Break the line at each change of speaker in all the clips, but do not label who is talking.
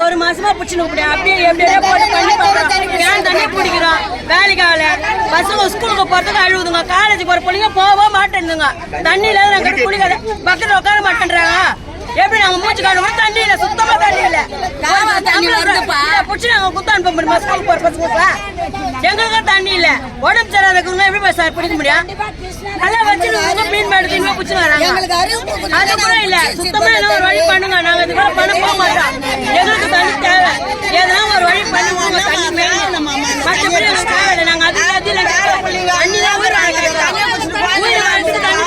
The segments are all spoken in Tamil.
ஒரு மாசமா பிடிச்சின்னு அப்படியே எப்படியே போட்டு பண்ணி பார்க்குறோம். ஏன் தண்ணி பிடிக்கிறோம் வேலைக்கு ஆகல. பசங்க ஸ்கூலுக்கு போறதுக்கு அழுவுதுங்க, காலேஜுக்கு போற பிள்ளைங்க போக மாட்டேங்குதுங்க. தண்ணி இல்லாத நாங்க குளிக்காத பக்கத்துல உட்கார மாட்டேன்றாங்க. எப்படி நாங்க மூச்சு காணும் தண்ணி இல்ல, சுத்தமா தண்ணி இல்ல. பிடிச்சி நாங்க குத்த அனுப்ப முடியுமா ஸ்கூலுக்கு போற பசங்க? எங்களுக்கு தண்ணி இல்ல. உடம்பு சரியாதவங்க எப்படி சார் பிடிக்க முடியும்? நல்லா வச்சு மீன் மேடு தண்ணி பிடிச்சி வராங்க. அது கூட இல்ல, சுத்தமா என்ன ஒரு வழி பண்ணுங்க. நாங்க இது கூட பண்ண போக மாட்டோம். எங்களுக்கு தண்ணி தேவை, எதனா ஒரு வழி பண்ணுவாங்க. தண்ணி மேலும் மற்றபடி எங்களுக்கு தேவை. நாங்க அது தண்ணி தான் உயிர் வாழ்றதுக்கு தண்ணி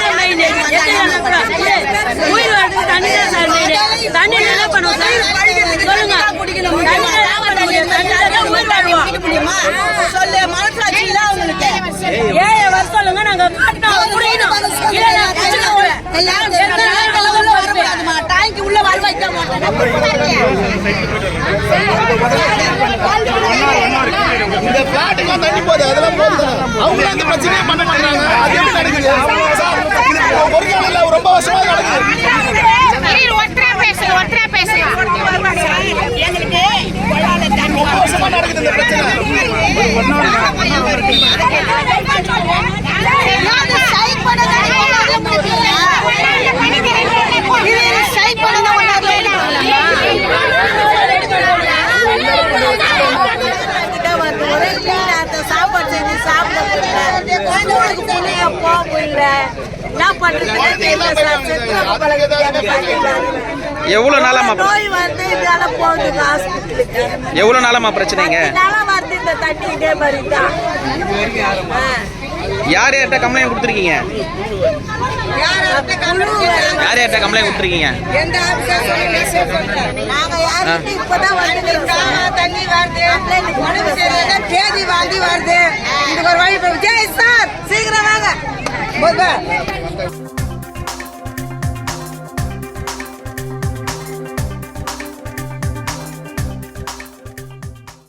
தான் மெயின். உயிர் வாழ்றதுக்கு தண்ணி தான் சார் மெயின். தண்ணி என்ன பண்ணுவோம் சார் சொல்லுங்க? உயிர் வாழ்வோம் சொல்லு மனசாட்சி இல்ல உங்களுக்கு. ஏன் வர சொல்லுங்க, நாங்க காட்டணும் குடிக்கணும். டேங்க் உள்ள வர வைக்க மாட்டோம்.
இந்த பிளாட்டுக்கு தண்ணி போகுது, அதெல்லாம் போகுது. அவங்க அந்த பிரச்சனையே பண்ண மாட்டாங்க. அது எப்படி நடக்குது? ஒரு நாள் இல்ல, ரொம்ப வருஷமா நடக்குது. ரொம்ப வருஷமா நடக்குது இந்த பிரச்சனை.
சாப்பாடு செஞ்சு சாப்பிட போக முடியல. என்ன பண்றது?
எவ்வளவு நாளாமா
நோய் வந்து இதால போகுதுங்க ஹாஸ்பிட்டலுக்கு.
எவ்வளவு நாளாமா பிரச்சனைங்க?
நல்லா வருது இந்த தண்ணி இதே மாதிரி தான்.
யார் யார்கிட்ட கம்ப்ளைண்ட் கொடுத்துருக்கீங்க? யார் யார்கிட்ட கம்ப்ளைண்ட் கொடுத்துருக்கீங்க?
எந்த ஆபீசர் நாங்க யாருக்கு இப்பதான் வந்து தண்ணி வருது, தேதி வாங்கி வருது. இதுக்கு ஒரு வழி. ஜெய் சார் சீக்கிரம் வாங்க.